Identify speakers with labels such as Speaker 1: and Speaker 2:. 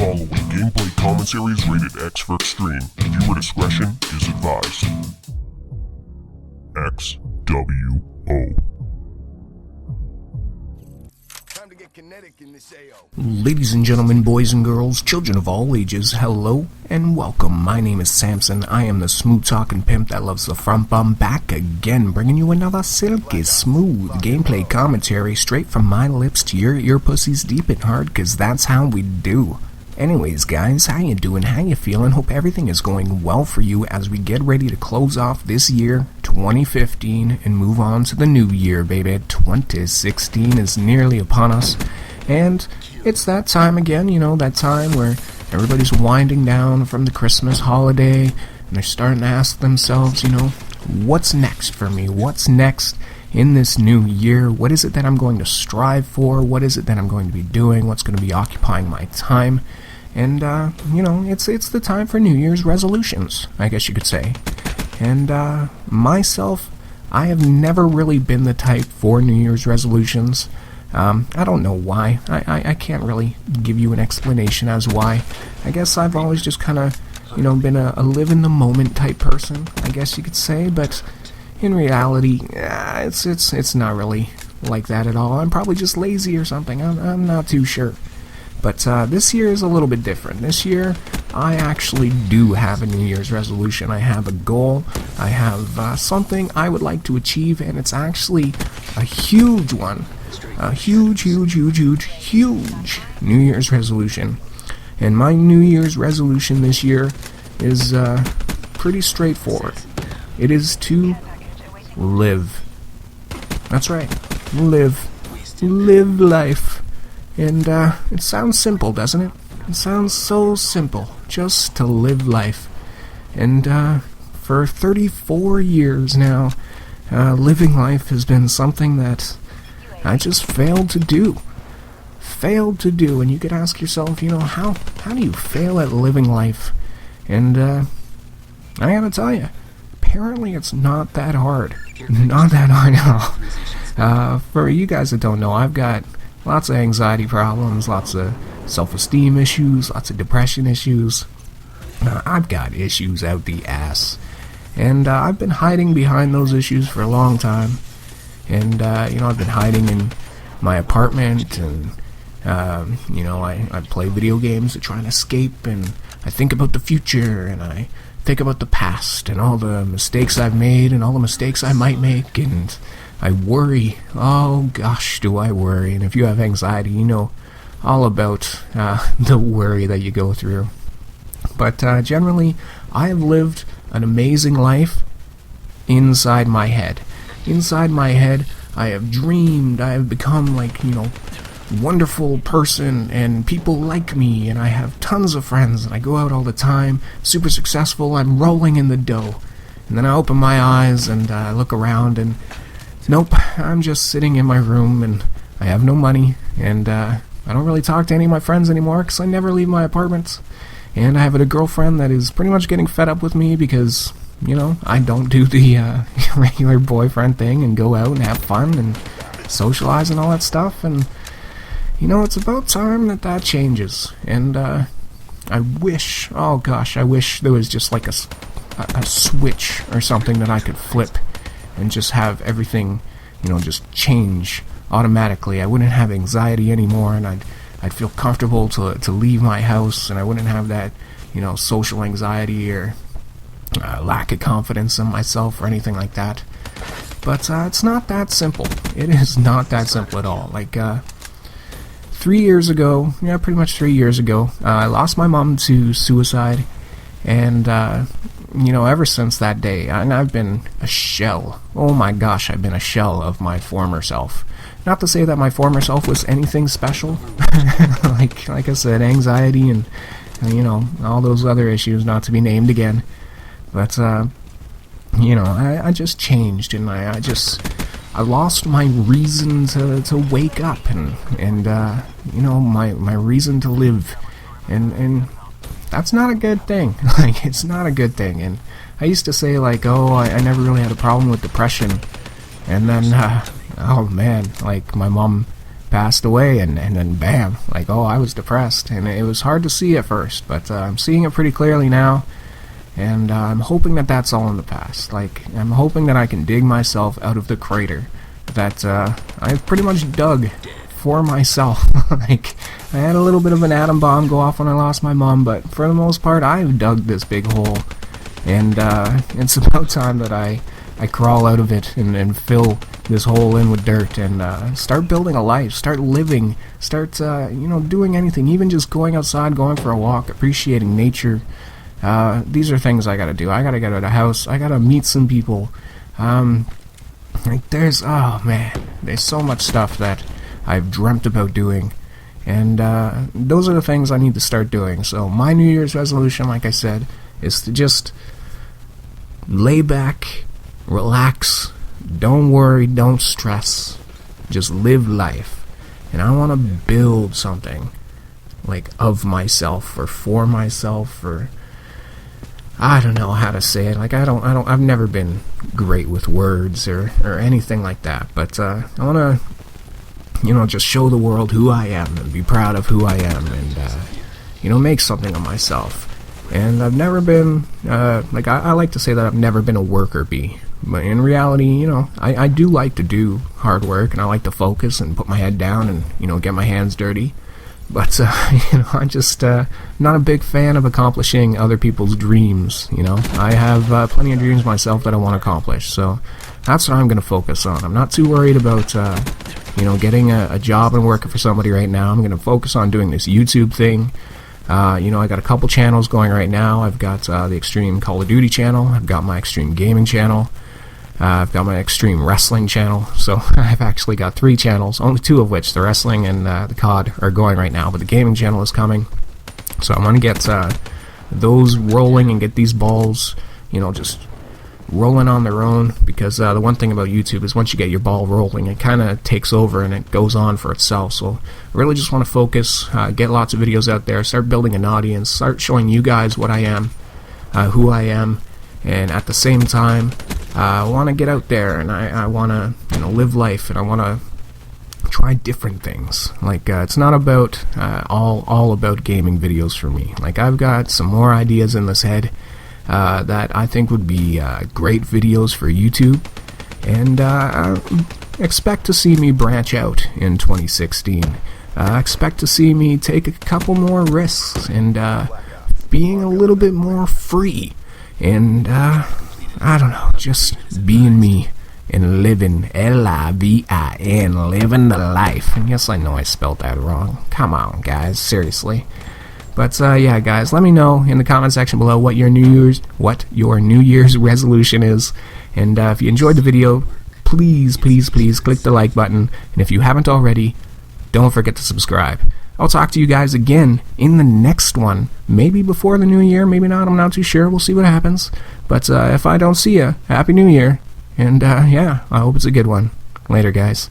Speaker 1: following gameplay commentary is rated X for extreme. Viewer discretion is advised. XWO.
Speaker 2: Time to get kinetic in this AO.
Speaker 3: Ladies and gentlemen, boys and girls, children of all ages, hello and welcome. My name is Samson. I am the smooth-talking pimp that loves the front bum, back again, bringing you another silky smooth gameplay commentary straight from my lips to your ear pussies deep and hard, cause that's how we do. Anyways, guys, how you doing? How you feeling? Hope everything is going well for you as we get ready to close off this year, 2015, and move on to the new year, baby. 2016 is nearly upon us, and it's that time again, that time where everybody's winding down from the Christmas holiday, and they're starting to ask themselves, what's next for me? What's next in this new year? What is it that I'm going to strive for? What is it that I'm going to be doing? What's going to be occupying my time? And, it's the time for New Year's resolutions, I guess you could say. And, myself, I have never really been the type for New Year's resolutions. I don't know why. I can't really give you an explanation as why. I guess I've always just kind of, been a live-in-the-moment type person, I guess you could say, but in reality, it's not really like that at all. I'm probably just lazy or something. I'm not too sure. But this year is a little bit different. This year, I actually do have a New Year's resolution. I have a goal. I have something I would like to achieve, and it's actually a huge one. A huge New Year's resolution. And my New Year's resolution this year is pretty straightforward. It is to live. That's right. Live life. And it sounds simple, doesn't it? It sounds so simple, just to live life. And for 34 years now, living life has been something that I just failed to do. And you could ask yourself, how do you fail at living life? And I gotta tell you, apparently it's not that hard. Not that hard at all. For you guys that don't know, I've got lots of anxiety problems, lots of self-esteem issues, lots of depression issues. I've got issues out the ass. And I've been hiding behind those issues for a long time. And, I've been hiding in my apartment, and, I play video games to try and escape, and I think about the future, and I think about the past, and all the mistakes I've made, and all the mistakes I might make, and I worry. Oh gosh, do I worry. And if you have anxiety, you know all about the worry that you go through. But generally, I have lived an amazing life inside my head. Inside my head, I have dreamed. I have become wonderful person, and people like me, and I have tons of friends, and I go out all the time, super successful. I'm rolling in the dough. And then I open my eyes and I look around, and nope, I'm just sitting in my room, and I have no money, and I don't really talk to any of my friends anymore because I never leave my apartment. And I have a girlfriend that is pretty much getting fed up with me because, I don't do the regular boyfriend thing and go out and have fun and socialize and all that stuff. And, it's about time that changes. And I wish there was just like a switch or something that I could flip and just have everything, just change automatically. I wouldn't have anxiety anymore, and I'd feel comfortable to leave my house, and I wouldn't have that, social anxiety or lack of confidence in myself or anything like that. But it's not that simple. It is not that simple at all. 3 years ago, pretty much 3 years ago, I lost my mom to suicide, and ever since that day, and I've been a shell. Oh my gosh, I've been a shell of my former self. Not to say that my former self was anything special. like I said, anxiety and, all those other issues not to be named again. But, I just changed, and I lost my reason to wake up, and my reason to live. And that's not a good thing. It's not a good thing. And I used to say, I never really had a problem with depression. And then, oh man, my mom passed away, and then bam, like, oh, I was depressed, and it was hard to see at first, but I'm seeing it pretty clearly now, and I'm hoping that that's all in the past. Like, I'm hoping that I can dig myself out of the crater that I've pretty much dug for myself. Like, I had a little bit of an atom bomb go off when I lost my mom, but for the most part, I've dug this big hole, and it's about time that I crawl out of it and fill this hole in with dirt and start building a life, start living, start doing anything, even just going outside, going for a walk, appreciating nature. These are things I gotta do. I gotta get out of the house. I gotta meet some people. There's so much stuff that I've dreamt about doing, and those are the things I need to start doing. So my New Year's resolution, like I said, is to just lay back, relax, don't worry, don't stress, just live life. And I want to build something, like, of myself or for myself, or I don't know how to say it. Like, I've never been great with words or anything like that, but I want to just show the world who I am and be proud of who I am, and make something of myself. And I've never been I like to say that I've never been a worker bee, but in reality, I do like to do hard work, and I like to focus and put my head down and get my hands dirty. But I'm just not a big fan of accomplishing other people's dreams. I have plenty of dreams myself that I want to accomplish, so that's what I'm going to focus on. I'm not too worried about getting a job and working for somebody right now. I'm going to focus on doing this YouTube thing. I got a couple channels going right now. I've got the Extreme Call of Duty channel. I've got my Extreme Gaming channel. I've got my Extreme Wrestling channel. So I've actually got 3 channels, only 2 of which, the Wrestling and the COD, are going right now. But the Gaming channel is coming. So I'm going to get those rolling and get these balls, just rolling on their own, because the one thing about YouTube is once you get your ball rolling, it kind of takes over and it goes on for itself. So I really just want to focus, get lots of videos out there, start building an audience, start showing you guys what I am, who I am, and at the same time, I want to get out there, and I want to live life, and I want to try different things. Like, it's not about all about gaming videos for me. Like, I've got some more ideas in this head that I think would be great videos for YouTube, and expect to see me branch out in 2016. Expect to see me take a couple more risks and being a little bit more free, and I don't know, just being me and living, L-I-V-I-N, living the life. And yes, I know I spelled that wrong. Come on, guys, seriously. But yeah, guys, let me know in the comment section below what your New Year's resolution is. And if you enjoyed the video, please click the like button. And if you haven't already, don't forget to subscribe. I'll talk to you guys again in the next one. Maybe before the new year, maybe not. I'm not too sure. We'll see what happens. But if I don't see you, Happy New Year. And yeah, I hope it's a good one. Later, guys.